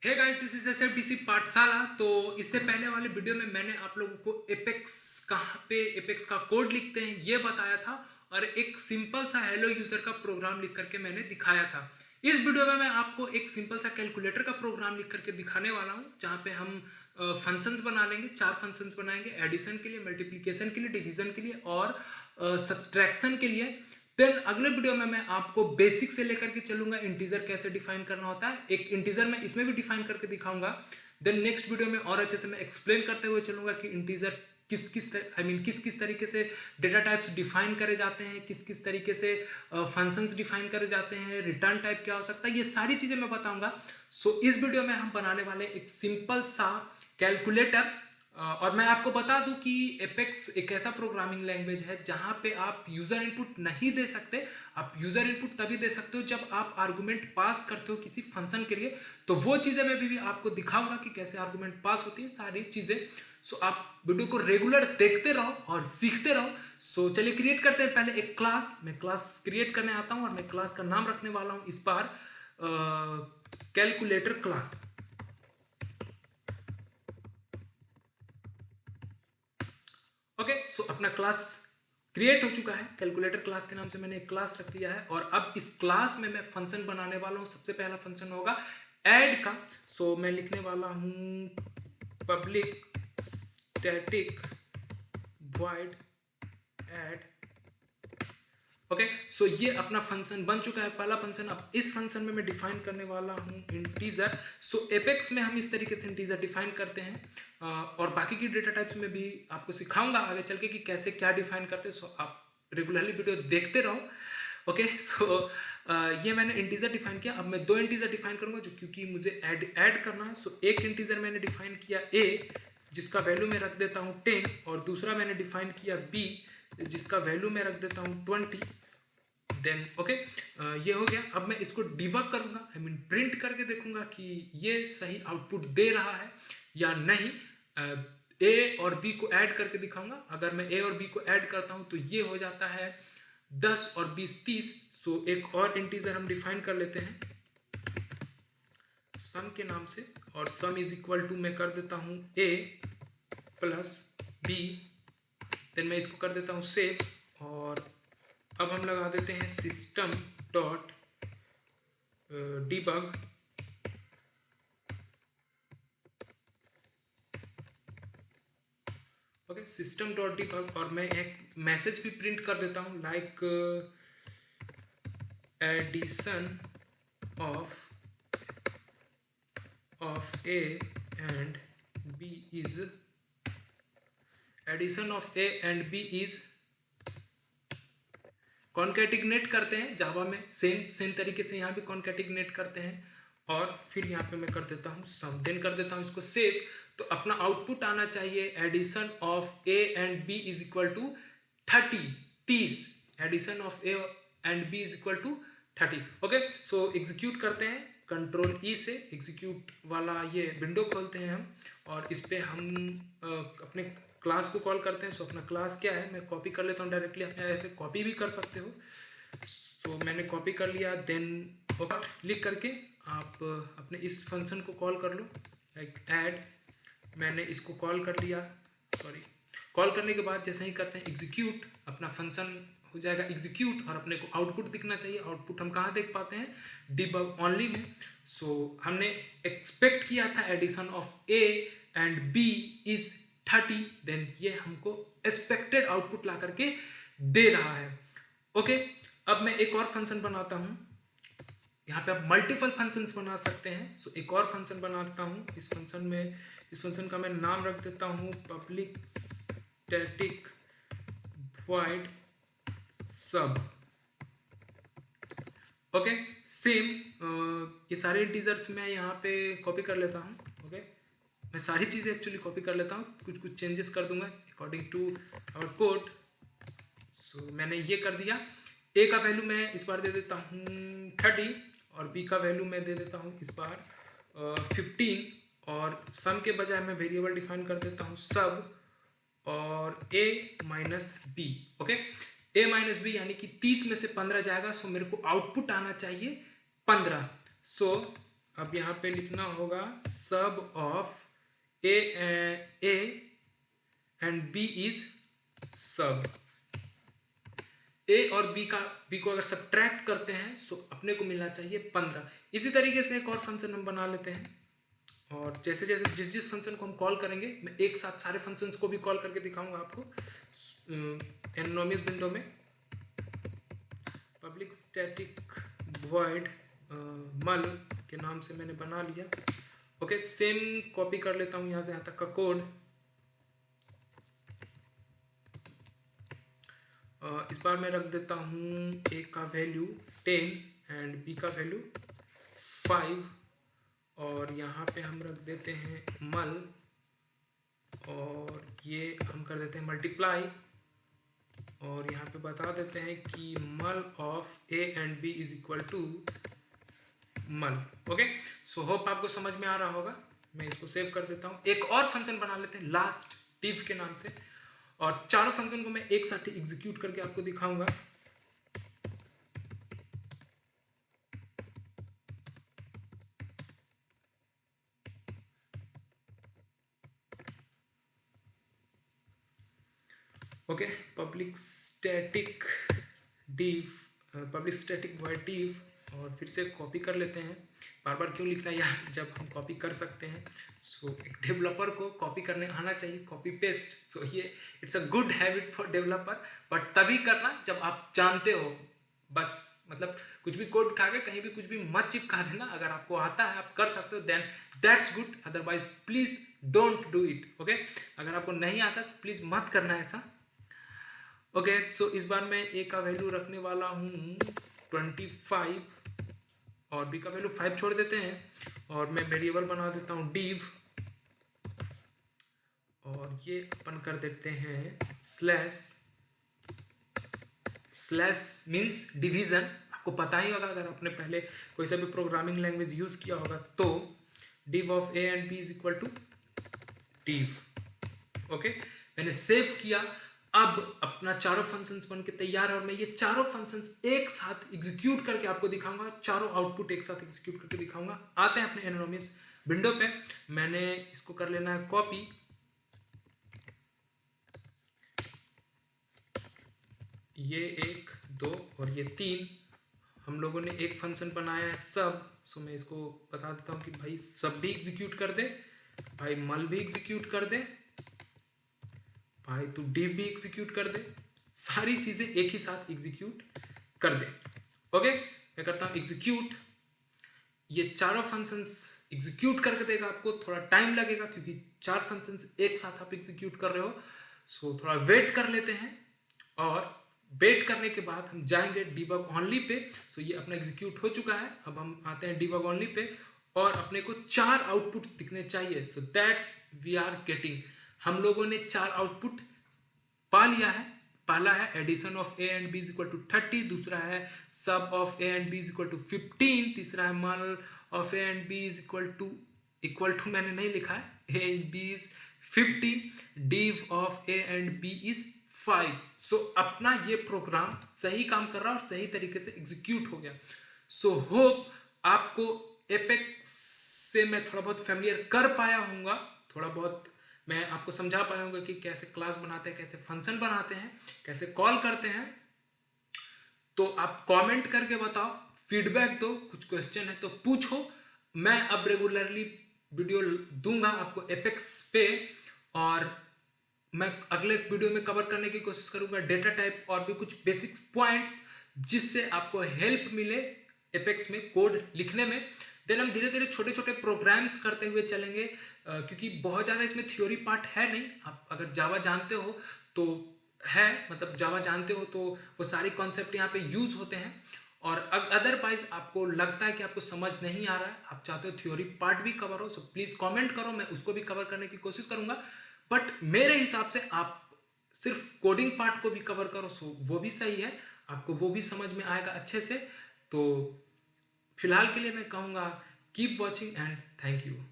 Hey guys, this is एसएफडीसी पाठशाला। तो इससे पहले वाले वीडियो में मैंने आप लोगों को एपेक्स कहाँ पे एपेक्स का कोड लिखते हैं ये बताया था और एक सिंपल सा हेलो यूजर का प्रोग्राम लिख करके मैंने दिखाया था। इस वीडियो में मैं आपको एक सिंपल सा कैलकुलेटर का प्रोग्राम लिख करके दिखाने वाला हूँ, जहाँ पे हम फंक्शंस बना लेंगे। 4 फंक्शंस बनाएंगे, एडिशन के लिए, मल्टीप्लिकेशन के लिए, डिवीजन के लिए और सब्सट्रैक्शन के लिए। देन अगले वीडियो में मैं आपको बेसिक से लेकर के चलूंगा, इंटीजर कैसे डिफाइन करना होता है। एक इंटीजर मैं इसमें भी डिफाइन करके दिखाऊंगा। देन नेक्स्ट वीडियो में और अच्छे से मैं एक्सप्लेन करते हुए चलूंगा कि इंटीजर किस किस तरीके से डेटा टाइप्स डिफाइन करे जाते हैं, किस किस तरीके से फंक्शंस डिफाइन करे जाते हैं, रिटर्न टाइप क्या हो सकता है, ये सारी चीजें मैं बताऊंगा। सो इस वीडियो में हम बनाने वाले एक सिंपल सा कैलकुलेटर। और मैं आपको बता दूं कि एपेक्स एक ऐसा प्रोग्रामिंग लैंग्वेज है जहां पे आप यूजर इनपुट नहीं दे सकते। आप यूजर इनपुट तभी दे सकते हो जब आप आर्गुमेंट पास करते हो किसी फंक्शन के लिए। तो वो चीजें मैं भी आपको दिखाऊंगा कि कैसे आर्गुमेंट पास होती है, सारी चीजें। सो आप वीडियो को रेगुलर देखते रहो और सीखते रहो। सो चलिए क्रिएट करते हैं पहले एक क्लास। मैं क्लास क्रिएट करने आता हूं और मैं क्लास का नाम रखने वाला हूं इस बार कैलकुलेटर क्लास। ओके, सो अपना क्लास क्रिएट हो चुका है। कैलकुलेटर क्लास के नाम से मैंने एक क्लास रख दिया है और अब इस क्लास में मैं फंक्शन बनाने वाला हूं। सबसे पहला फंक्शन होगा ऐड का। सो मैं लिखने वाला हूं public static void add. Okay, so ये अपना फंक्शन बन चुका है, पहला फंक्शन। अब इस फंक्शन में मैं डिफाइन करने वाला हूँ इंटीजर। सो एपेक्स में हम इस तरीके से इंटीजर डिफाइन करते हैं और बाकी की डेटा टाइप्स में भी आपको सिखाऊंगा आगे चल के कि कैसे क्या डिफाइन करते हैं। सो आप रेगुलरली वीडियो देखते रहो। ओके, सो ये मैंने इंटीजर डिफाइन किया। अब मैं 2 इंटीजर डिफाइन करूंगा जो क्योंकि मुझे ऐड करना है। सो एक इंटीजर मैंने डिफाइन किया a, जिसका वैल्यू मैं रख देता हूँ 10, और दूसरा मैंने डिफाइन किया b, जिसका वैल्यू मैं रख देता हूँ 20। देन ओके, ये हो गया। अब मैं इसको डिबग करूंगा, आई मीन प्रिंट करके देखूंगा कि ये सही आउटपुट दे रहा है या नहीं। ए और बी को ऐड करके दिखाऊंगा। अगर मैं ए और बी को ऐड करता हूं तो ये हो जाता है 10 और 20 30। सो एक और इंटीजर हम डिफाइन कर लेते हैं सम के नाम से, और सम इज इक्वल टू मैं कर देता हूं ए प्लस बी। देन मैं इसको कर देता हूं सेव और अब हम लगा देते हैं system dot debug. Okay, system dot debug, और मैं एक मैसेज भी प्रिंट कर देता हूँ like addition of A and B is addition of A and B is concatenate करते हैं जावा में, सेम तरीके से यहाँ भी कॉन्कैटिनेट करते हैं। और फिर यहाँ पे मैं कर देता हूँ सम, देन कर देता हूँ इसको सेव। तो अपना आउटपुट आना चाहिए addition of A and B is equal to 30। Addition of A and B is equal to 30। Okay, so execute करते हैं कंट्रोल ई से। एग्जीक्यूट वाला ये विंडो खोलते हैं हम और इस पर हम अपने क्लास को कॉल करते हैं। सो अपना क्लास क्या है मैं कॉपी कर लेता हूँ डायरेक्टली। अपने ऐसे कॉपी भी कर सकते हो। सो मैंने कॉपी कर लिया। देन लिख करके आप अपने इस फंक्शन को कॉल कर लो लाइक ऐड। मैंने इसको कॉल कर लिया, कॉल करने के बाद जैसे ही करते हैं एग्जीक्यूट, अपना फंक्शन हो जाएगा एग्जीक्यूट और अपने को आउटपुट दिखना चाहिए। आउटपुट हम कहाँ देख पाते हैं? डिबग ओनली में। सो हमने एक्सपेक्ट किया था addition of A and B is 30, then ये हमको एक्सपेक्टेड आउटपुट ला करके दे रहा है। ओके, अब मैं एक और फंक्शन बनाता हूं। यहाँ पे आप मल्टीपल फंक्शंस बना सकते हैं। सो एक और फंक्शन बनाता हूं। इस फंक्शन का मैं नाम रख देता हूं पब्लिक स्टैटिक वॉइड सब। ओके, सेम ये सारे इंटीजर्स मैं यहाँ पे कॉपी कर लेता हूँ। ओके, मैं सारी चीज़ें एक्चुअली कॉपी कर लेता हूँ, कुछ चेंजेस कर दूंगा अकॉर्डिंग टू आवर कोड। सो मैंने ये कर दिया। ए का वैल्यू मैं इस बार दे देता हूँ 30 और बी का वैल्यू मैं दे देता हूँ इस बार 15, और सम के बजाय मैं वेरिएबल डिफाइन कर देता हूँ सब और a minus B. Okay, a minus B यानी कि 30 में से 15 जाएगा। सो मेरे को आउटपुट आना चाहिए 15। सो अब यहाँ पे लिखना होगा sub of A and B is sub. A और बी को अगर सब्ट्रैक्ट करते हैं सो अपने को मिलना चाहिए 15। इसी तरीके से एक और फंक्शन हम बना लेते हैं, और जैसे जैसे जिस फंक्शन को हम कॉल करेंगे मैं एक साथ सारे फंक्शंस को भी कॉल करके दिखाऊंगा आपको एनोनिमस विंडो में। पब्लिक स्टैटिक वॉइड मल के नाम से मैंने बना लिया। ओके, सेम कॉपी कर लेता हूँ यहाँ से यहाँ तक का कोड। इस बार मैं रख देता हूँ ए का वैल्यू 10 एंड बी का वैल्यू 5, और यहाँ पे हम रख देते हैं मल, और ये हम कर देते हैं मल्टीप्लाई, और यहाँ पे बता देते हैं कि mul of A and B is equal to mul. Okay, so hope आपको समझ में आ रहा होगा। मैं इसको सेव कर देता हूँ। एक और फंक्शन बना लेते हैं लास्ट div के नाम से, और चारों फंक्शन को मैं एक साथ ही एग्जीक्यूट करके आपको दिखाऊंगा। Okay, public static void div, और फिर से कॉपी कर लेते हैं। बार बार क्यों लिखना यार जब हम कॉपी कर सकते हैं। सो एक डेवलपर को कॉपी करने आना चाहिए, कॉपी पेस्ट। सो ये it's a good habit for developer, but तभी करना जब आप जानते हो। बस मतलब कुछ भी कोड उठा के कहीं भी कुछ भी मत चिपका देना। अगर आपको आता है, आप कर सकते हो, then that's good, otherwise please don't do it. Okay, अगर आपको नहीं आता तो प्लीज मत करना ऐसा। ओके, सो इस बार मैं ए का वैल्यू रखने वाला हूँ 25 और बी का वैल्यू 5 छोड़ देते हैं, और मैं वेरिएबल बना देता हूँ div, और ये अपन कर देते हैं स्लैश मीन्स डिवीजन। आपको पता ही होगा अगर आपने पहले कोई सा भी प्रोग्रामिंग लैंग्वेज यूज किया होगा तो div of A and B is equal to div। Okay, मैंने सेव किया। अब अपना चारों फंक्शंस बन के तैयार है, और मैं ये चारों फंक्शंस एक साथ एग्जीक्यूट करके आपको दिखाऊंगा। चारों आउटपुट एक साथ एग्जीक्यूट करके दिखाऊंगा। आते हैं अपने एनोनिमस विंडो पे। मैंने इसको कर लेना है कॉपी, ये 1 2 और ये 3। हम लोगों ने एक फंक्शन बनाया है सब। सो मैं इसको बता देता हूँ कि भाई सब भी एग्जीक्यूट कर दे, भाई मल भी एग्जीक्यूट कर दे, भाई तू div भी एग्जीक्यूट कर दे, सारी चीजें एक ही साथ एग्जीक्यूट कर दे। ओके, मैं करता हूं एग्जीक्यूट। ये चारों फंक्शंस एग्जीक्यूट करके देगा। आपको थोड़ा टाइम लगेगा क्योंकि 4 फंक्शंस एक साथ आप एग्जीक्यूट कर रहे हो। सो थोड़ा वेट कर लेते हैं, और वेट करने के बाद हम जाएंगे डिबग ओनली पे। सो ये अपना एग्जीक्यूट हो चुका है। अब हम आते हैं डिबग ओनली पे, और अपने को 4 आउटपुट दिखने चाहिए। So that's we are getting. हम लोगों ने 4 आउटपुट पा लिया है। पहला है addition of A and B is equal to 30, दूसरा है sub of A and B is equal to 15, तीसरा है mul of A and B is equal to मैंने नहीं लिखा है, A and B is 50, div of A and B is 5। So अपना ये प्रोग्राम सही काम कर रहा है और सही तरीके से एग्जीक्यूट हो गया। सो होप आपको एपेक्स से मैं थोड़ा बहुत फैमिलियर कर पाया हूँगा। थोड़ा बहुत मैं आपको समझा पाया हूँगा कि कैसे क्लास बनाते हैं, कैसे फंक्शन बनाते हैं, कैसे कॉल करते हैं। तो आप कमेंट करके बताओ, फीडबैक दो, कुछ क्वेश्चन है तो पूछो। मैं अब रेगुलरली वीडियो दूंगा आपको एपेक्स पे, और मैं अगले वीडियो में कवर करने की कोशिश करूंगा डेटा टाइप और भी कुछ बेसिक पॉइंट्स, जिससे आपको हेल्प मिले एपेक्स में कोड लिखने में। देन हम धीरे धीरे छोटे छोटे प्रोग्राम्स करते हुए चलेंगे, क्योंकि बहुत ज़्यादा इसमें थ्योरी पार्ट है नहीं। आप अगर जावा जानते हो तो है, मतलब जावा जानते हो तो वो सारी कॉन्सेप्ट यहाँ पे यूज होते हैं। और अदरवाइज आपको लगता है कि आपको समझ नहीं आ रहा है, आप चाहते हो थ्योरी पार्ट भी कवर हो, सो प्लीज़ कमेंट करो, मैं उसको भी कवर करने की कोशिश करूँगा। बट मेरे हिसाब से आप सिर्फ कोडिंग पार्ट को भी कवर करो, सो वो भी सही है, आपको वो भी समझ में आएगा अच्छे से। तो फिलहाल के लिए मैं कहूँगा keep watching and thank you.